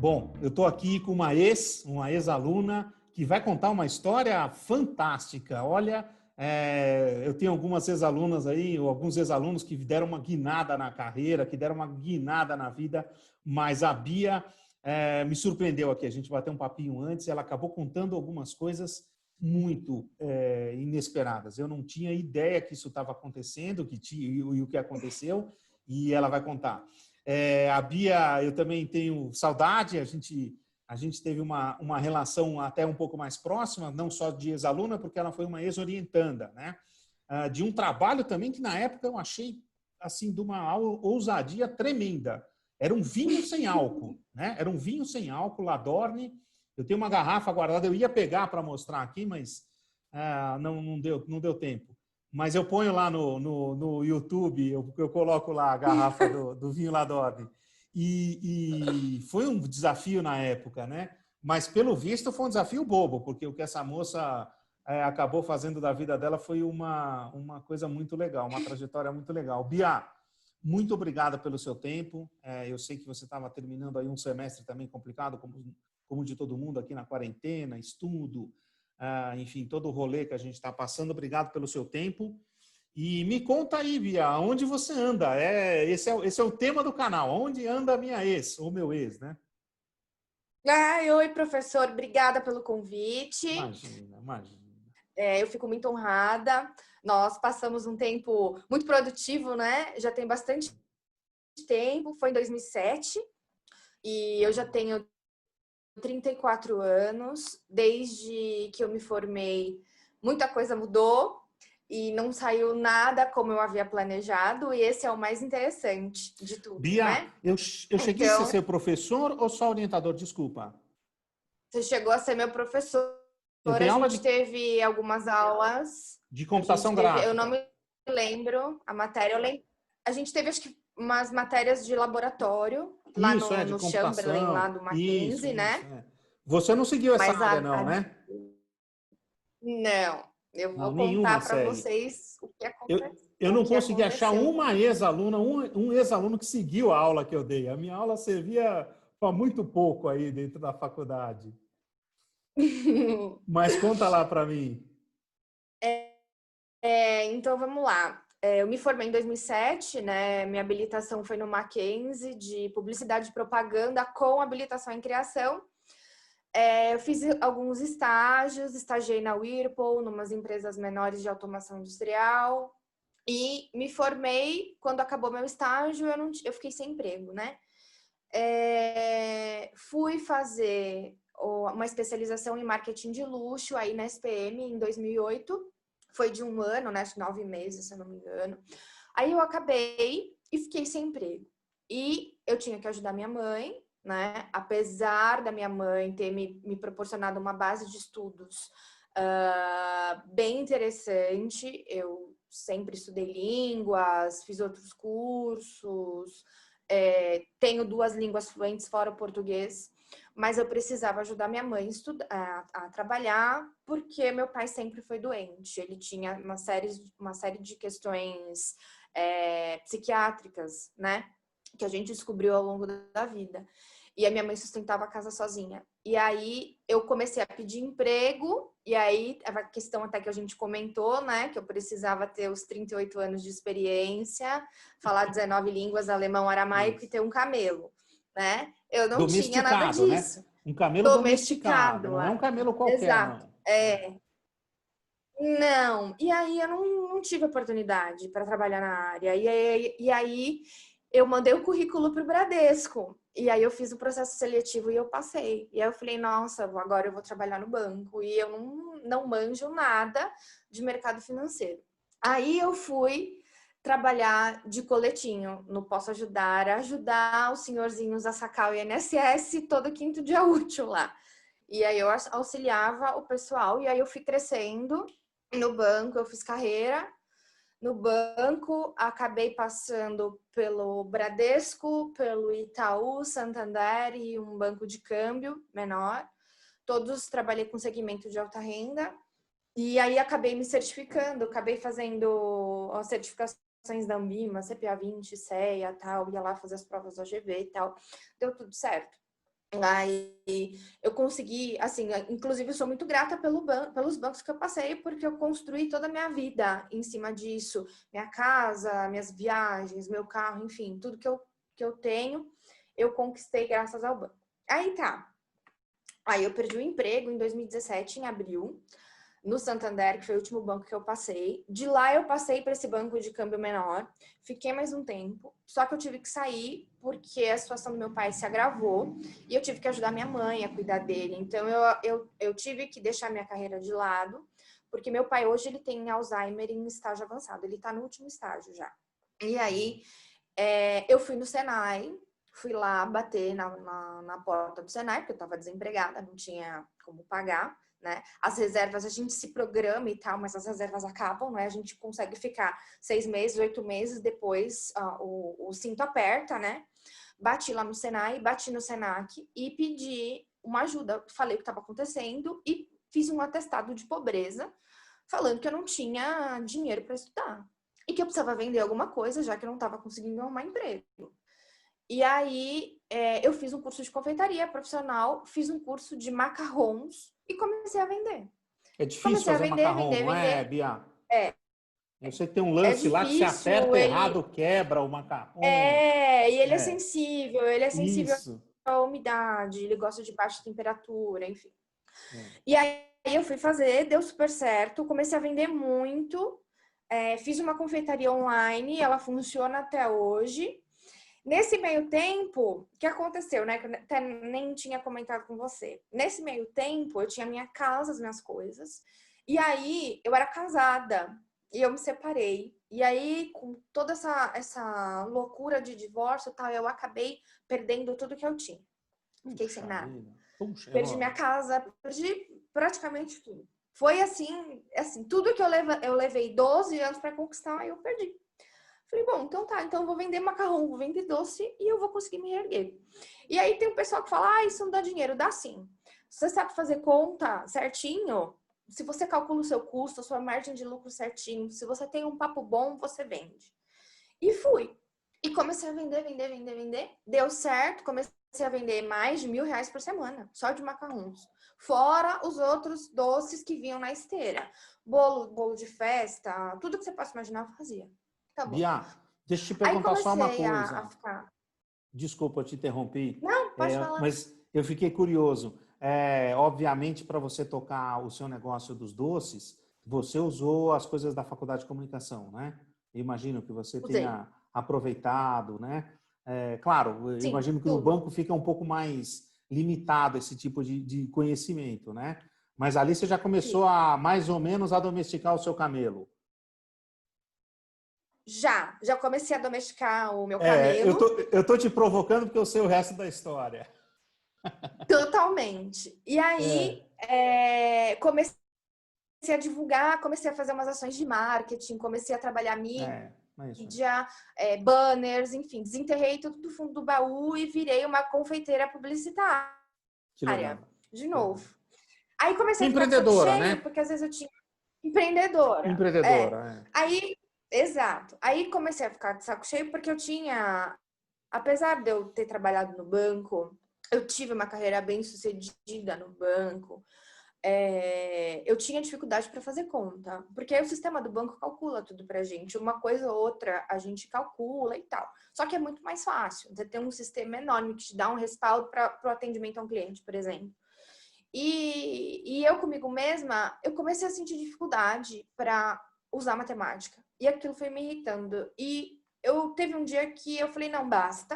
Bom, eu estou aqui com uma ex-aluna, que vai contar uma história fantástica. Olha, eu tenho algumas ex-alunas aí, ou alguns ex-alunos que deram uma guinada na carreira, que deram uma guinada na vida, mas a Bia me surpreendeu aqui. A gente bateu um papinho antes e ela acabou contando algumas coisas muito inesperadas. Eu não tinha ideia que isso estava acontecendo, e o que aconteceu, e ela vai contar. A Bia, eu também tenho saudade, a gente teve uma relação até um pouco mais próxima, não só de ex-aluna, porque ela foi uma ex-orientanda, né? De um trabalho também que na época eu achei assim de uma ousadia tremenda. Era um vinho sem álcool, né? Era um vinho sem álcool, Ladorne. Eu tenho uma garrafa guardada, eu ia pegar para mostrar aqui, mas não deu tempo. Mas eu ponho lá no YouTube, eu coloco lá a garrafa do vinho Ladorne. E foi um desafio na época, né? Mas, pelo visto, foi um desafio bobo, porque o que essa moça acabou fazendo da vida dela foi uma coisa muito legal, uma trajetória muito legal. Bia, muito obrigada pelo seu tempo. Eu sei que você estava terminando aí um semestre também complicado, como de todo mundo aqui na quarentena, estudo, enfim, todo o rolê que a gente está passando. Obrigado pelo seu tempo. E me conta aí, Bia, onde você anda? Esse é o tema do canal. Onde anda a minha ex, ou meu ex, né? Oi, professor. Obrigada pelo convite. Imagina, imagina. Eu fico muito honrada. Nós passamos um tempo muito produtivo, né? Já tem bastante tempo. Foi em 2007 e eu já tenho 34 anos. Desde que eu me formei, muita coisa mudou e não saiu nada como eu havia planejado. E esse é o mais interessante de tudo, Bia, né? eu cheguei a Então, ser professor ou só orientador? Desculpa. você chegou a ser meu professor. Eu A tenho aula gente teve algumas aulas. de A gente computação teve, eu não gráfica. me lembro a matéria. A gente teve, acho que, umas matérias de laboratório lá Isso, no, de no Chamberlain, lá computação. do Isso, Mackenzie, isso. né? Você não seguiu essa Mas área, não, né? não, eu Não, vou nenhuma contar para segue. vocês o que Eu o não que consegui achar aconteceu. uma ex-aluna, um ex-aluno que seguiu a aula que eu dei. A minha aula servia para muito pouco aí dentro da faculdade. Mas conta lá para mim. Então, vamos lá. Eu me formei em 2007, né? Minha habilitação foi no Mackenzie de publicidade e propaganda com habilitação em criação. Eu fiz alguns estágios, estagiei na Whirlpool, numas empresas menores de automação industrial, e me formei. Quando acabou meu estágio, eu fiquei sem emprego, né? Fui fazer uma especialização em marketing de luxo aí na SPM em 2008. Foi de um ano, né? 9 meses, se eu não me engano. Aí eu acabei e fiquei sem emprego. E eu tinha que ajudar minha mãe, né? Apesar da minha mãe ter me proporcionado uma base de estudos bem interessante, eu sempre estudei línguas, fiz outros cursos, tenho 2 línguas fluentes fora o português, mas eu precisava ajudar minha mãe a trabalhar, porque meu pai sempre foi doente. Ele tinha uma série de questões psiquiátricas, né? Que a gente descobriu ao longo da vida. E a minha mãe sustentava a casa sozinha. E aí eu comecei a pedir emprego, e aí a questão até que a gente comentou, né? Que eu precisava ter os 38 anos de experiência, falar 19 línguas, alemão, aramaico e Isso. ter um camelo, né? Eu não tinha nada Domesticado, né? disso. Um camelo domesticado, Domesticado, não é um camelo qualquer, exato. não. Não, e aí eu não tive oportunidade para trabalhar na área. E aí eu mandei o currículo para o Bradesco. E aí eu fiz o processo seletivo e eu passei. E aí eu falei, nossa, agora eu vou trabalhar no banco. E eu não manjo nada de mercado financeiro. Aí eu fui trabalhar de coletinho no Posso ajudar os senhorzinhos a sacar o INSS todo quinto dia útil lá. E aí eu auxiliava o pessoal e aí eu fui crescendo no banco, eu fiz carreira no banco, acabei passando pelo Bradesco, pelo Itaú, Santander e um banco de câmbio menor. Todos trabalhei com segmento de alta renda. E aí acabei me certificando, acabei fazendo as certificações da Anbima, CPA 20, CEA, tal, ia lá fazer as provas do AGV e tal. Deu tudo certo. Aí eu consegui, assim, inclusive eu sou muito grata pelos bancos que eu passei, porque eu construí toda a minha vida em cima disso. Minha casa, minhas viagens, meu carro, enfim, tudo que eu tenho, eu conquistei graças ao banco. Aí tá. Aí eu perdi o emprego em 2017, em abril, no Santander, que foi o último banco que eu passei. De lá eu passei para esse banco de câmbio menor, fiquei mais um tempo, só que eu tive que sair porque a situação do meu pai se agravou e eu tive que ajudar minha mãe a cuidar dele. Então eu tive que deixar minha carreira de lado, porque meu pai hoje ele tem Alzheimer em estágio avançado, ele está no último estágio já. E aí eu fui no Senai, fui lá bater na porta do Senai, porque eu estava desempregada, não tinha como pagar. Né? As reservas, a gente se programa e tal, mas as reservas acabam, né? A gente consegue ficar 6 meses, 8 meses, depois o cinto aperta, né? Bati lá no Senai, bati no Senac e pedi uma ajuda. Falei o que estava acontecendo e fiz um atestado de pobreza, falando que eu não tinha dinheiro para estudar. E que eu precisava vender alguma coisa, já que eu não estava conseguindo arrumar emprego. E aí, eu fiz um curso de confeitaria profissional, fiz um curso de macarrons e comecei a vender. É difícil Comecei a fazer vender, macarrão, vender, não é, vender. Bia? É, Eu sei que tem um é lance lá que se difícil, aperta errado, quebra o macarrão. e É, ele é sensível isso. à umidade, ele gosta de baixa temperatura, enfim. É. E aí eu fui fazer, deu super certo, comecei a vender muito, fiz uma confeitaria online, ela funciona até hoje. Nesse meio tempo, o que aconteceu, né? Que eu até nem tinha comentado com você. Nesse meio tempo, eu tinha minha casa, as minhas coisas. E aí, eu era casada e eu me separei. E aí, com toda essa loucura de divórcio e tal, eu acabei perdendo tudo que eu tinha. Fiquei sem Puxa nada. vida. Puxa, Perdi minha casa, perdi praticamente tudo. Foi assim, tudo que eu levei 12 anos para conquistar, eu perdi. Falei, bom, então tá, então eu vou vender macarrão, vou vender doce e eu vou conseguir me reerguer. E aí tem o pessoal que fala, isso não dá dinheiro. Dá sim. Se você sabe fazer conta certinho, se você calcula o seu custo, a sua margem de lucro certinho, se você tem um papo bom, você vende. E fui. E comecei a vender, vender, vender, vender. Deu certo, comecei a vender mais de R$ 1.000 por semana, só de macarrons. Fora os outros doces que vinham na esteira. Bolo de festa, tudo que você possa imaginar, eu fazia. Tá bom. Bia, deixa eu te Aí perguntar só uma comecei a coisa. ficar. Desculpa, eu te interrompi, Não, pode falar. mas eu fiquei curioso. Obviamente, para você tocar o seu negócio dos doces, você usou as coisas da Faculdade de Comunicação, né? Eu imagino que você Usei. tenha aproveitado, né? Claro, eu Sim, imagino que no tudo. banco fica um pouco mais limitado esse tipo de conhecimento, né? Mas ali você já começou Fica. a mais ou menos a domesticar o seu camelo. Já comecei a domesticar o meu camelo Eu tô te provocando porque eu sei o resto da história. totalmente. E É, aí comecei a divulgar, comecei a fazer umas ações de marketing, comecei a trabalhar é isso aí. mídia, banners, enfim, desenterrei tudo do fundo do baú e virei uma confeiteira publicitária Que legal. de Que legal. novo. Aí comecei a ficar de saco Empreendedora, cheio, né? porque às vezes eu tinha empreendedora. Empreendedora, Aí, exato. Aí comecei a ficar de saco cheio porque eu tinha, apesar de eu ter trabalhado no banco, eu tive uma carreira bem sucedida no banco. Eu tinha dificuldade para fazer conta, porque aí o sistema do banco calcula tudo para a gente. Uma coisa ou outra a gente calcula e tal. Só que é muito mais fácil. Você tem um sistema enorme que te dá um respaldo para o atendimento a um cliente, por exemplo. E eu comigo mesma, eu comecei a sentir dificuldade para usar matemática. E aquilo foi me irritando. E eu teve um dia que eu falei, não, basta.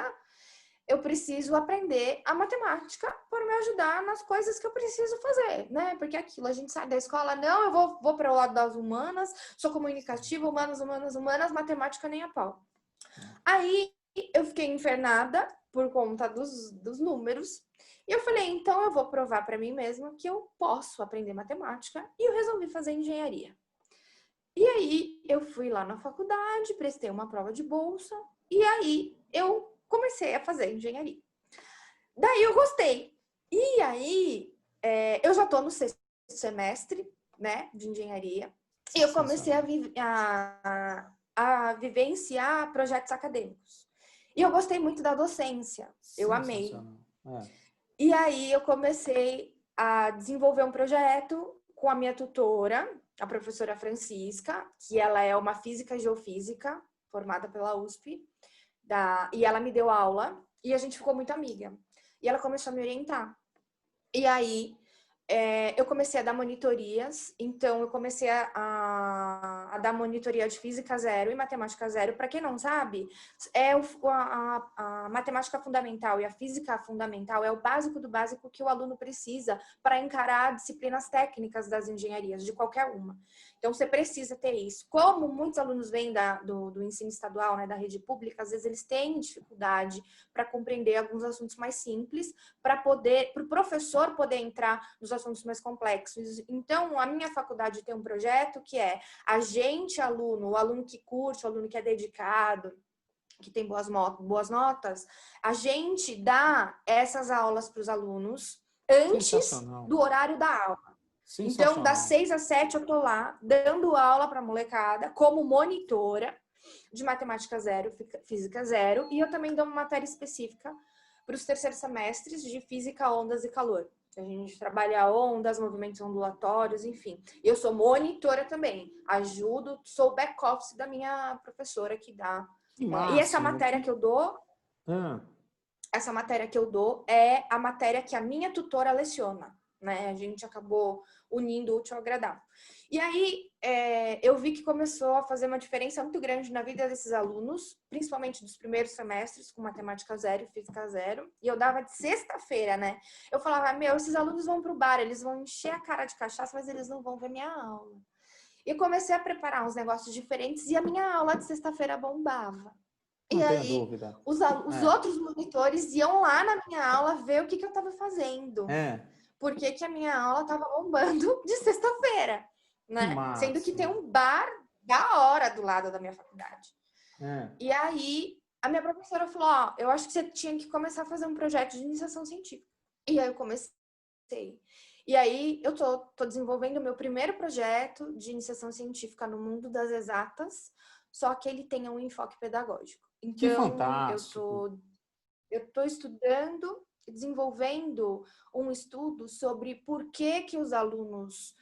Eu preciso aprender a matemática para me ajudar nas coisas que eu preciso fazer, né? Porque aquilo, a gente sai da escola, não, eu vou para o lado das humanas, sou comunicativa, humanas, matemática nem a pau. Aí eu fiquei infernada por conta dos números. E eu falei, então eu vou provar para mim mesma que eu posso aprender matemática. E eu resolvi fazer engenharia. E aí eu fui lá na faculdade, prestei uma prova de bolsa. E aí eu comecei a fazer engenharia. Daí eu gostei. E aí eu já estou no 6º semestre, né, de engenharia. E eu comecei a vivenciar projetos acadêmicos. E eu gostei muito da docência. Eu amei. Sensacional. É. E aí eu comecei a desenvolver um projeto com a minha tutora, a professora Francisca, que ela é uma física e geofísica, formada pela USP, e ela me deu aula e a gente ficou muito amiga. E ela começou a me orientar. E aí eu comecei a dar monitorias, então eu comecei a dar monitoria de física zero e matemática zero. Para quem não sabe, a matemática fundamental e a física fundamental é o básico do básico que o aluno precisa para encarar disciplinas técnicas das engenharias, de qualquer uma. Então, você precisa ter isso. Como muitos alunos vêm do ensino estadual, né, da rede pública, às vezes eles têm dificuldade para compreender alguns assuntos mais simples, para o professor poder entrar nos assuntos mais complexos. Então, a minha faculdade tem um projeto que é a gente, aluno, o aluno que curte, o aluno que é dedicado, que tem boas notas, a gente dá essas aulas para os alunos antes do horário da aula. Então, das 6 às 7 eu tô lá dando aula para a molecada como monitora de matemática zero, física zero, e eu também dou uma matéria específica para os terceiros semestres de física, ondas e calor. A gente trabalha ondas, movimentos ondulatórios, enfim. Eu sou monitora também, ajudo, sou back-office da minha professora que dá. E essa matéria que eu dou, essa matéria que eu dou é a matéria que a minha tutora leciona, né? A gente acabou unindo o útil ao agradável. E aí, eu vi que começou a fazer uma diferença muito grande na vida desses alunos, principalmente dos primeiros semestres, com matemática zero e física zero. E eu dava de sexta-feira, né? Eu falava, esses alunos vão pro bar, eles vão encher a cara de cachaça, mas eles não vão ver minha aula. E comecei a preparar uns negócios diferentes e a minha aula de sexta-feira bombava. E aí, os outros monitores iam lá na minha aula ver o que eu estava fazendo. Por que a minha aula estava bombando de sexta-feira, né? Sendo que tem um bar da hora do lado da minha faculdade. E aí, a minha professora falou, eu acho que você tinha que começar a fazer um projeto de iniciação científica. E aí eu comecei. E aí, eu tô desenvolvendo o meu primeiro projeto de iniciação científica no mundo das exatas, só que ele tem um enfoque pedagógico. Então, que fantástico. Eu tô estudando, desenvolvendo um estudo sobre por que os alunos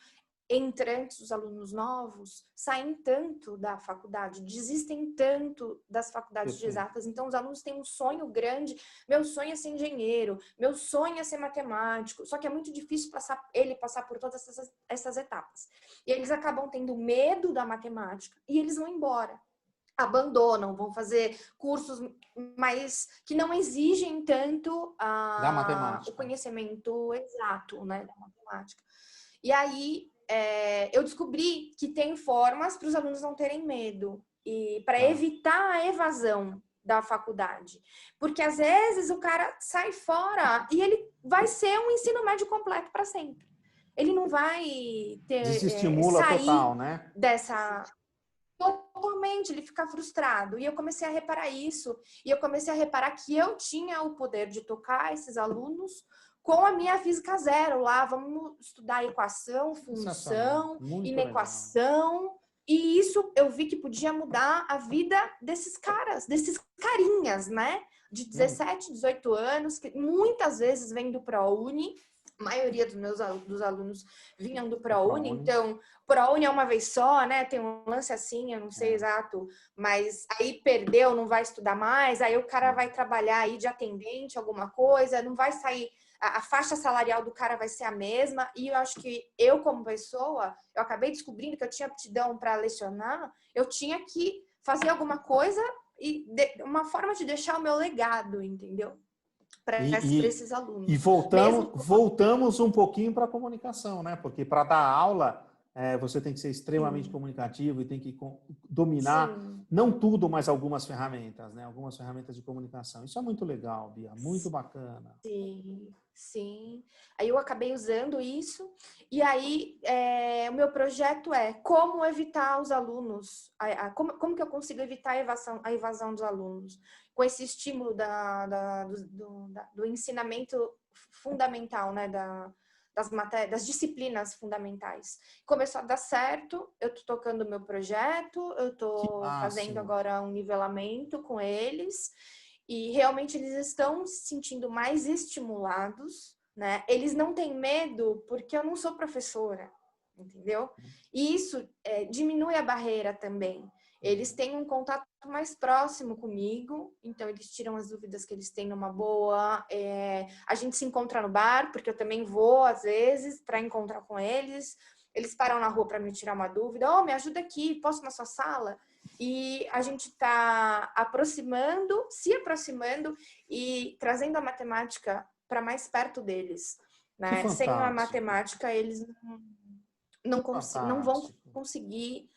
entrantes, os alunos novos, saem tanto da faculdade, desistem tanto das faculdades de exatas. Então, os alunos têm um sonho grande. Meu sonho é ser engenheiro, meu sonho é ser matemático. Só que é muito difícil passar por todas essas etapas. E eles acabam tendo medo da matemática e eles vão embora. Abandonam, vão fazer cursos mais que não exigem tanto o conhecimento exato, né, da matemática. E aí eu descobri que tem formas para os alunos não terem medo e para evitar a evasão da faculdade. Porque às vezes o cara sai fora e ele vai ser um ensino médio completo para sempre. Ele não vai sair total, né? dessa... Totalmente, ele fica frustrado. E eu comecei a reparar isso. E eu comecei a reparar que eu tinha o poder de tocar esses alunos com a minha física zero lá. Vamos estudar equação, função, inequação. E isso eu vi que podia mudar a vida desses caras, desses carinhas, né? De 17, 18 anos, que muitas vezes vêm do ProUni. A maioria dos alunos vinham do ProUni, então ProUni é uma vez só, né? Tem um lance assim, eu não sei exato, mas aí perdeu, não vai estudar mais, aí o cara vai trabalhar aí de atendente, alguma coisa, não vai sair, a faixa salarial do cara vai ser a mesma, e eu acho que eu, como pessoa, eu acabei descobrindo que eu tinha aptidão para lecionar, eu tinha que fazer alguma coisa e uma forma de deixar o meu legado, entendeu? Para esses alunos. E voltamos um pouquinho para a comunicação, né? Porque para dar aula, você tem que ser extremamente comunicativo e tem que dominar, não tudo, mas algumas ferramentas, né? Algumas ferramentas de comunicação. Isso é muito legal, Bia, muito bacana. Sim. Aí eu acabei usando isso e aí o meu projeto é como evitar os alunos, como que eu consigo evitar a evasão dos alunos com esse estímulo do ensinamento fundamental, né, das disciplinas fundamentais. Começou a dar certo, eu tô tocando o meu projeto, eu tô fazendo agora um nivelamento com eles. e realmente eles estão se sentindo mais estimulados, né? Eles não têm medo porque eu não sou professora, entendeu? E isso diminui a barreira também. Eles têm um contato mais próximo comigo, então eles tiram as dúvidas que eles têm numa boa. A gente se encontra no bar, porque eu também vou às vezes para encontrar com eles. Eles param na rua para me tirar uma dúvida. Oh, me ajuda aqui, posso ir na sua sala? E a gente está se aproximando e trazendo a matemática para mais perto deles, Que né? Sem a fantástico. matemática, eles não vão Fantástico. conseguir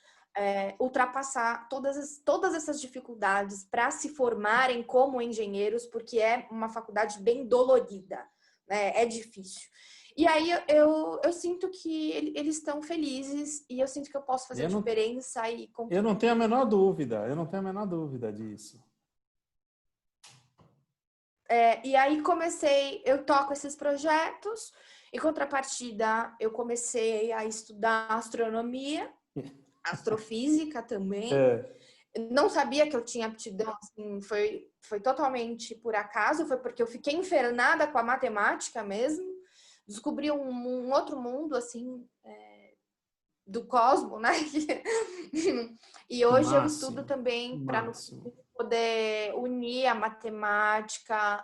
ultrapassar todas essas dificuldades para se formarem como engenheiros, porque é uma faculdade bem dolorida, né? É difícil. E aí eu sinto que eles estão felizes e eu sinto que eu posso fazer diferença e eu não tenho a menor dúvida, eu não tenho a menor dúvida disso. E aí eu toco esses projetos, em contrapartida eu comecei a estudar astronomia, astrofísica também. Não sabia que eu tinha aptidão, assim, foi totalmente por acaso, foi porque eu fiquei infernada com a matemática mesmo, descobri um outro mundo, assim, do cosmos, né? E Que hoje eu estudo máximo, que também para máximo. poder unir a matemática,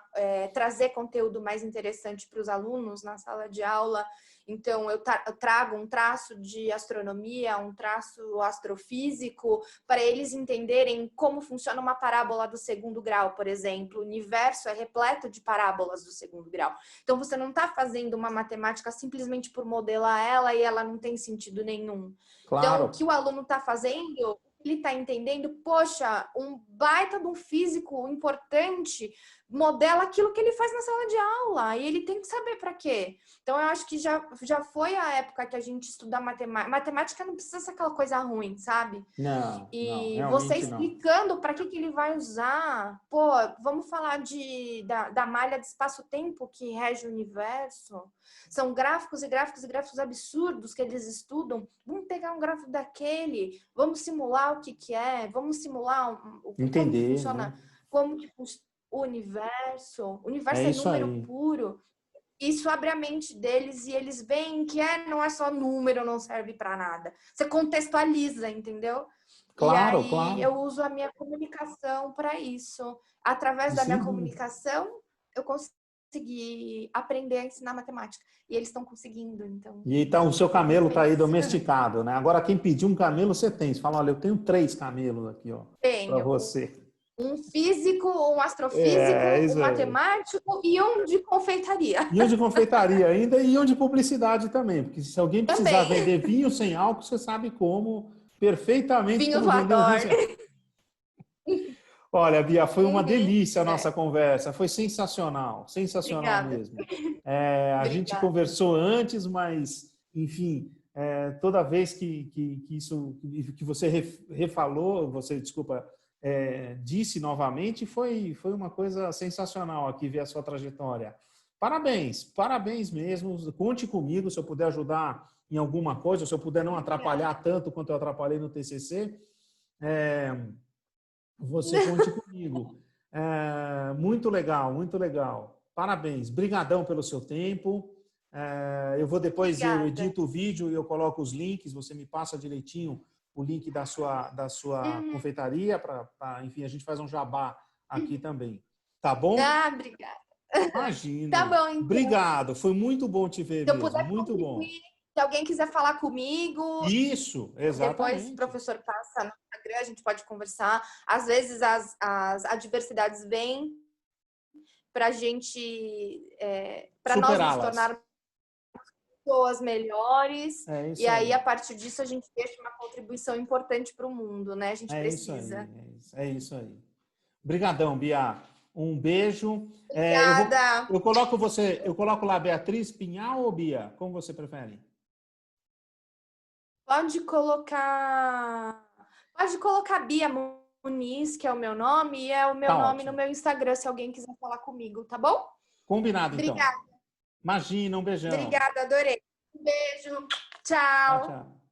trazer conteúdo mais interessante para os alunos na sala de aula. Então, eu trago um traço de astronomia, um traço astrofísico, para eles entenderem como funciona uma parábola do segundo grau, por exemplo. O universo é repleto de parábolas do segundo grau. Então, você não está fazendo uma matemática simplesmente por modelar ela e ela não tem sentido nenhum. Claro. Então, o que o aluno está fazendo, ele está entendendo, poxa, um baita de um físico importante modela aquilo que ele faz na sala de aula e ele tem que saber para quê. Então, eu acho que já foi a época que a gente estuda matemática. Matemática não precisa ser aquela coisa ruim, sabe? Não, E você realmente não. explicando para que ele vai usar. Pô, vamos falar da malha de espaço-tempo que rege o universo. São gráficos e gráficos e gráficos absurdos que eles estudam. Vamos pegar um gráfico daquele, vamos simular o que é, vamos simular como que Entender, funciona, né? como que o universo. O É universo é isso número aí. puro. Isso abre a mente deles e eles veem que não é só número, não serve para nada. Você contextualiza, entendeu? E Claro, aí claro. eu uso a minha comunicação para isso. Através da minha Sem dúvida. comunicação, eu consegui aprender a ensinar matemática. E eles estão conseguindo, então E então o seu fico muito camelo está aí feliz. domesticado, né? Agora, quem pedir um camelo, você tem. Você fala, olha, eu tenho 3 camelos aqui, ó, para Tenho você. um físico, um astrofísico, É, um isso aí. matemático e um de confeitaria. E um de confeitaria ainda e um de publicidade também, porque se alguém precisar Também. vender vinho sem álcool, você sabe perfeitamente Vinho como vender um vinho voador. sem álcool. Olha, Bia, foi uma Uhum. delícia a nossa conversa, foi sensacional, sensacional Obrigada. mesmo. A gente Obrigada. conversou antes, mas, enfim, toda vez que você refalou, você, desculpa, disse novamente, foi uma coisa sensacional aqui ver a sua trajetória. Parabéns, parabéns mesmo. Conte comigo se eu puder ajudar em alguma coisa, se eu puder não atrapalhar tanto quanto eu atrapalhei no TCC. Você conte comigo. Muito legal, muito legal. Parabéns. Brigadão pelo seu tempo. Eu Obrigada. edito o vídeo e eu coloco os links. Você me passa direitinho o link da sua Uhum. confeitaria enfim, a gente faz um jabá aqui também. Tá bom? Obrigada. Tá Imagino. bom, então. Obrigado. Foi muito bom te ver Se eu mesmo. puder Muito bom. contribuir, se alguém quiser falar comigo, Isso, depois o exatamente. professor passa no Instagram, a gente pode conversar. Às vezes as adversidades vêm para a gente, para nós nos Superá-las. tornarmos pessoas melhores. É E isso aí, aí. a partir disso, a gente deixa uma contribuição importante para o mundo, né? A gente É isso aí. precisa. É isso aí. Obrigadão, Bia. Um beijo. Obrigada. Eu coloco lá Beatriz Pinhal ou Bia? Como você prefere? Pode colocar. Pode colocar Bia Muniz, que é o meu nome, e é o meu Tá nome no ótimo. meu Instagram, se alguém quiser falar comigo, tá bom? Combinado, então. Obrigada, Imagina, um beijão. obrigada, adorei. Um beijo. Tchau, Tchau. tchau.